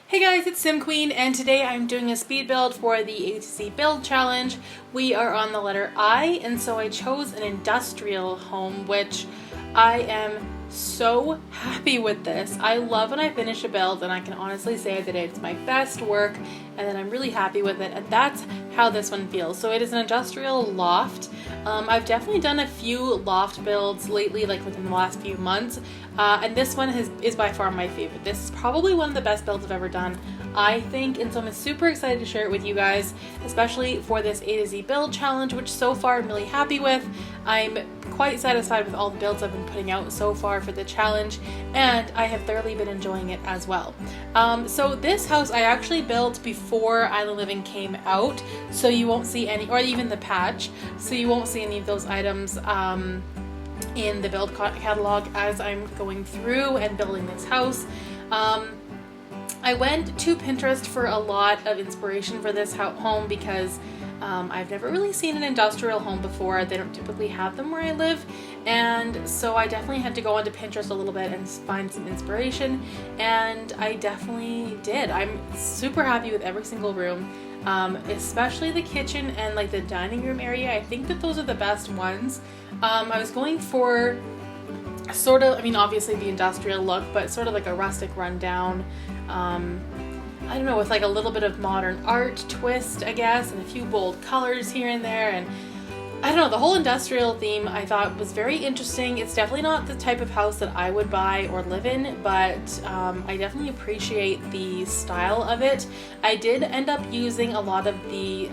Hey guys, it's SimQueen, and today I'm doing a speed build for the A to Z build challenge. We are on the letter I, and so I chose an industrial home, which I am so happy with this. I love when I finish a build and I can honestly say that it's my best work and that I'm really happy with it, and that's how this one feels. So it is an industrial loft. I've definitely done a few loft builds lately, like within the last few months, and this one is by far my favorite. This is probably one of the best builds I've ever done, I think, and so I'm super excited to share it with you guys, especially for this A to Z build challenge, which so far I'm really happy with. I'm quite satisfied with all the builds I've been putting out so far for the challenge, and I have thoroughly been enjoying it as well. So this house I actually built before Island Living came out, so you won't see any, or even the patch, so you won't see any of those items in the build catalog as I'm going through and building this house. I went to Pinterest for a lot of inspiration for this home because I've never really seen an industrial home before. They don't typically have them where I live, and so I definitely had to go onto Pinterest a little bit and find some inspiration, and I definitely did. I'm super happy with every single room, especially the kitchen and like the dining room area. I think that those are the best ones. I was going for sort of, obviously the industrial look, but sort of like a rustic rundown, I don't know, with like a little bit of modern art twist, I guess, and a few bold colors here and there, and I don't know, the whole industrial theme I thought was very interesting. It's definitely not the type of house that I would buy or live in, but I definitely appreciate the style of it. I did end up using a lot of the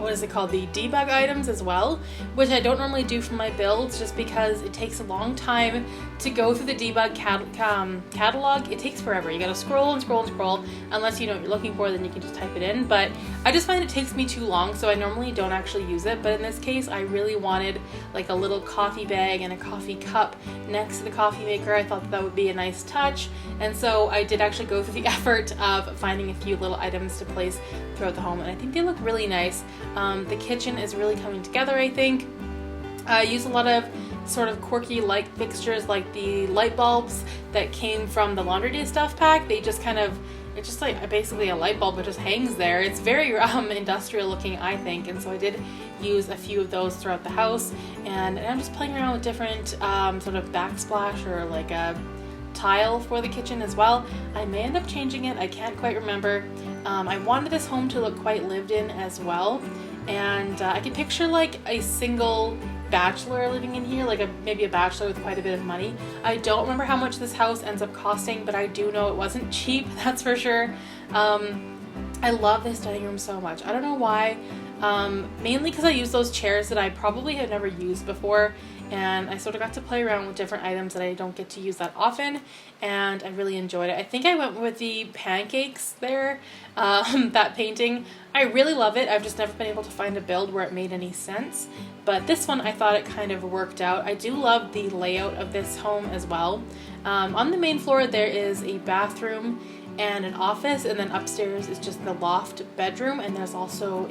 the debug items as well, which I don't normally do for my builds just because it takes a long time to go through the debug catalog. It takes forever. You gotta scroll and scroll and scroll. Unless you know what you're looking for, then you can just type it in, but I just find it takes me too long, so I normally don't actually use it. But in this case, I really wanted like a little coffee bag and a coffee cup next to the coffee maker. I thought that would be a nice touch, and so I did actually go through the effort of finding a few little items to place throughout the home, and I think they look really nice. The kitchen is really coming together, I think. I use a lot of sort of quirky light fixtures, like the light bulbs that came from the Laundry Day stuff pack. They just kind of, it's just like basically a light bulb that just hangs there. It's very industrial looking, I think, and so I did use a few of those throughout the house, and I'm just playing around with different sort of backsplash or like a tile for the kitchen as well. I may end up changing it, I can't quite remember. I wanted this home to look quite lived in as well, and I could picture like a single bachelor living in here, like maybe a bachelor with quite a bit of money. I don't remember how much this house ends up costing, but I do know it wasn't cheap, that's for sure. I love this dining room so much. I don't know why, mainly because I use those chairs that I probably have never used before, and I sort of got to play around with different items that I don't get to use that often, and I really enjoyed it. I think I went with the pancakes there, that painting. I really love it. I've just never been able to find a build where it made any sense, but this one I thought it kind of worked out. I do love the layout of this home as well. On the main floor there is a bathroom and an office, and then upstairs is just the loft bedroom, and there's also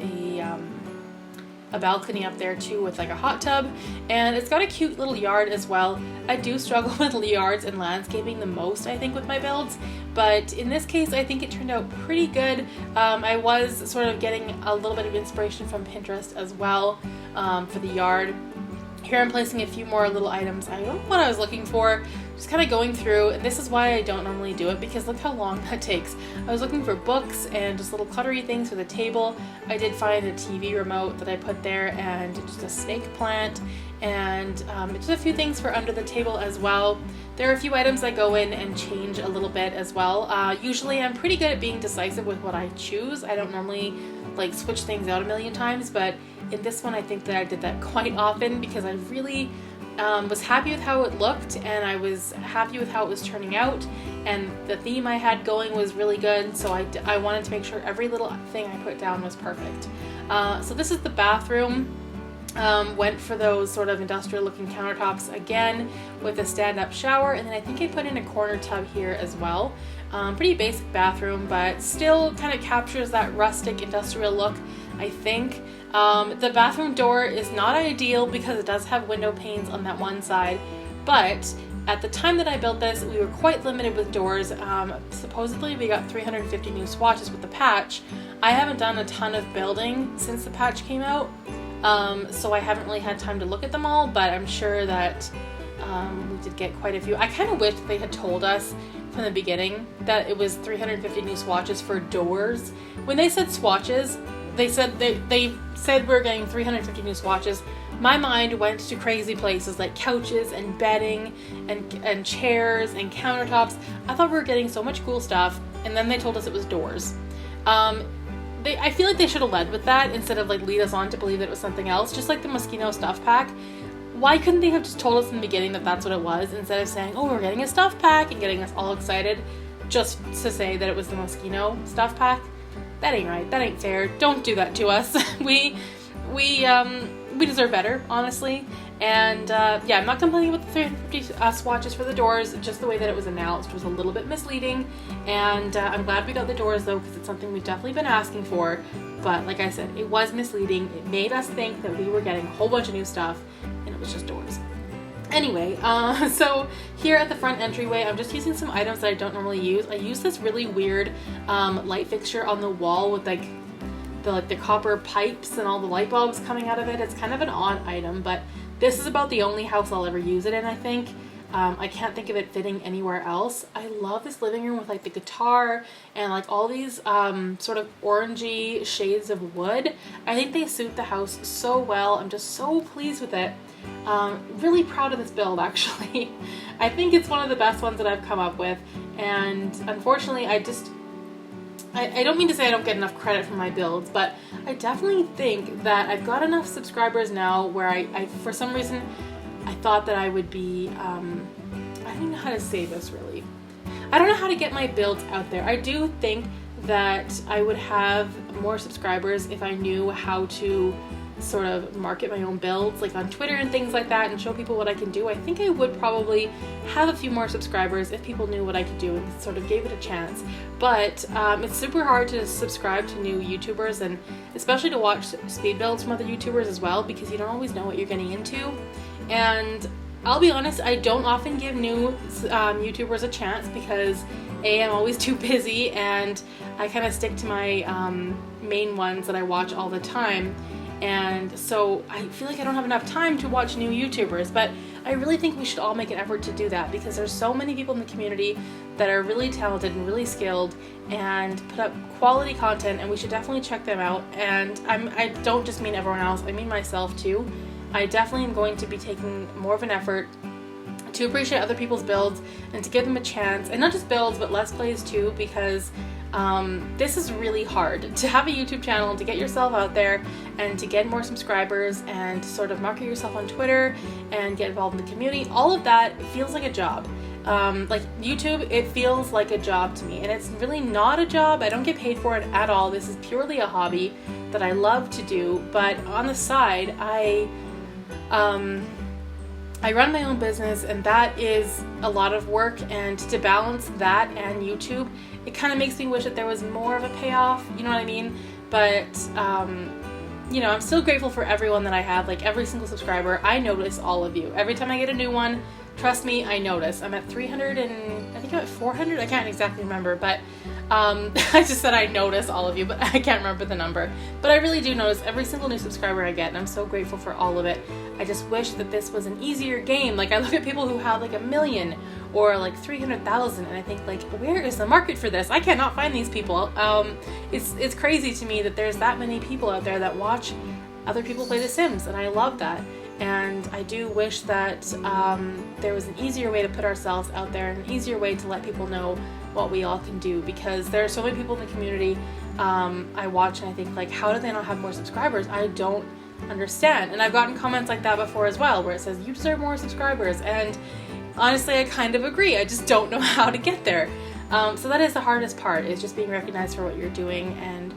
a balcony up there too with like a hot tub, and it's got a cute little yard as well. I do struggle with yards and landscaping the most, I think, with my builds, but in this case I think it turned out pretty good. I was sort of getting a little bit of inspiration from Pinterest as well for the yard. Here I'm placing a few more little items. I don't know what I was looking for, just kind of going through, and this is why I don't normally do it, because look how long that takes. I was looking for books and just little cluttery things for the table. I did find a TV remote that I put there, and just a snake plant, and just a few things for under the table as well. There are a few items I go in and change a little bit as well. Usually I'm pretty good at being decisive with what I choose. I don't normally like switch things out a million times, but in this one I think that I did that quite often because I really was happy with how it looked, and I was happy with how it was turning out, and the theme I had going was really good, so I wanted to make sure every little thing I put down was perfect. So this is the bathroom. Went for those sort of industrial looking countertops again with a stand-up shower, and then I think I put in a corner tub here as well. Pretty basic bathroom, but still kind of captures that rustic industrial look, I think. The bathroom door is not ideal because it does have window panes on that one side, but At the time that I built this, we were quite limited with doors. Supposedly we got 350 new swatches with the patch. I haven't done a ton of building since the patch came out, so I haven't really had time to look at them all, but I'm sure that we did get quite a few. I kind of wish they had told us from the beginning that it was 350 new swatches for doors. When they said swatches, they said we were getting 350 new swatches. My mind went to crazy places like couches and bedding and chairs and countertops. I thought we were getting so much cool stuff, and then they told us it was doors. I feel like they should have led with that instead of like lead us on to believe that it was something else, just like the Moschino stuff pack. Why couldn't they have just told us in the beginning that that's what it was, instead of saying, oh, we're getting a stuff pack, and getting us all excited just to say that it was the Moschino stuff pack? That ain't right. That ain't fair. Don't do that to us. We deserve better, honestly. And yeah, I'm not complaining about the 350 swatches for the doors. Just the way that it was announced was a little bit misleading. And I'm glad we got the doors though, because it's something we've definitely been asking for. But like I said, it was misleading. It made us think that we were getting a whole bunch of new stuff, and it was just doors. Anyway, so here at the front entryway, I'm just using some items that I don't normally use. I use this really weird light fixture on the wall with like the copper pipes and all the light bulbs coming out of it. It's kind of an odd item, but this is about the only house I'll ever use it in, I think. I can't think of it fitting anywhere else. I love this living room with like the guitar and like all these sort of orangey shades of wood. I think they suit the house so well. I'm just so pleased with it. Really proud of this build, actually. I think it's one of the best ones that I've come up with, and unfortunately I don't mean to say I don't get enough credit for my builds, but I definitely think that I've got enough subscribers now where I for some reason, I thought that I would be, I don't know how to say this really. I don't know how to get my builds out there. I do think that I would have more subscribers if I knew how to sort of market my own builds, like on Twitter and things like that, and show people what I can do. I think I would probably have a few more subscribers if people knew what I could do and sort of gave it a chance. But it's super hard to subscribe to new YouTubers, and especially to watch speed builds from other YouTubers as well, because you don't always know what you're getting into. And I'll be honest, I don't often give new YouTubers a chance because A, I'm always too busy, and I kind of stick to my main ones that I watch all the time. And so I feel like I don't have enough time to watch new YouTubers, but I really think we should all make an effort to do that, because there's so many people in the community that are really talented and really skilled and put up quality content, and we should definitely check them out. And I don't just mean everyone else, I mean myself too. I definitely am going to be taking more of an effort to appreciate other people's builds and to give them a chance, and not just builds but let's plays too, because this is really hard to have a YouTube channel, to get yourself out there and to get more subscribers and to sort of market yourself on Twitter and get involved in the community. All of that feels like a job. Like YouTube, it feels like a job to me, and it's really not a job. I don't get paid for it at all. This is purely a hobby that I love to do, but on the side I run my own business, and that is a lot of work, and to balance that and YouTube, it kind of makes me wish that there was more of a payoff, you know what I mean? But, you know, I'm still grateful for everyone that I have, like every single subscriber. I notice all of you. Every time I get a new one, trust me, I notice. I'm at 300 and I think I'm at 400, I can't exactly remember, but I just said I notice all of you, but I can't remember the number. But I really do notice every single new subscriber I get, and I'm so grateful for all of it. I just wish that this was an easier game. Like, I look at people who have like 1 million or like 300,000, and I think like, where is the market for this? I cannot find these people. It's crazy to me that there's that many people out there that watch other people play The Sims, and I love that. And I do wish that there was an easier way to put ourselves out there, and an easier way to let people know what we all can do, because there are so many people in the community I watch and I think like, how do they not have more subscribers? I don't understand. And I've gotten comments like that before as well, where it says you deserve more subscribers, and honestly I kind of agree. I just don't know how to get there. So that is the hardest part, is just being recognized for what you're doing, and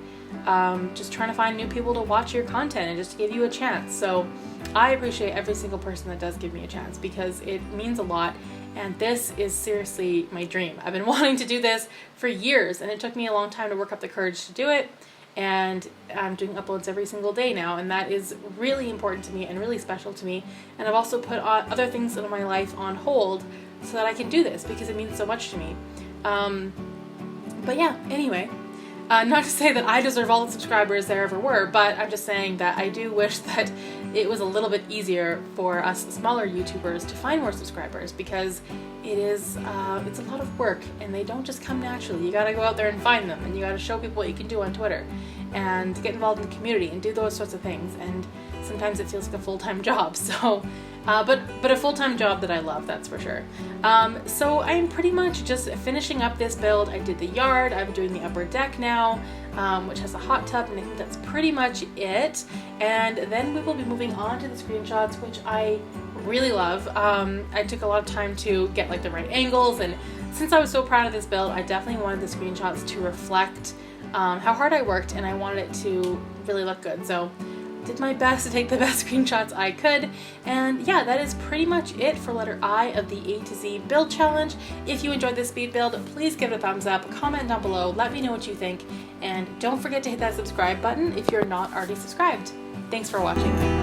just trying to find new people to watch your content and just to give you a chance. So I appreciate every single person that does give me a chance, because it means a lot. And this is seriously my dream. I've been wanting to do this for years, and it took me a long time to work up the courage to do it. And I'm doing uploads every single day now, and that is really important to me and really special to me. And I've also put other things in my life on hold so that I can do this because it means so much to me. But yeah, anyway, not to say that I deserve all the subscribers there ever were, but I'm just saying that I do wish that it was a little bit easier for us smaller YouTubers to find more subscribers, because it is it's a lot of work and they don't just come naturally. You gotta go out there and find them, and you gotta show people what you can do on Twitter and get involved in the community and do those sorts of things, and sometimes it feels like a full-time job. So but a full-time job that I love, that's for sure. So I'm pretty much just finishing up this build. I did the yard, I'm doing the upper deck now, which has a hot tub, and I think that's pretty much it. And then we will be moving on to the screenshots, which I really love. I took a lot of time to get like the right angles, and since I was so proud of this build, I definitely wanted the screenshots to reflect how hard I worked, and I wanted it to really look good. So did my best to take the best screenshots I could, and yeah, that is pretty much it for letter I of the A to Z build challenge. If you enjoyed this speed build, please give it a thumbs up, comment down below, let me know what you think, and don't forget to hit that subscribe button if you're not already subscribed. Thanks for watching.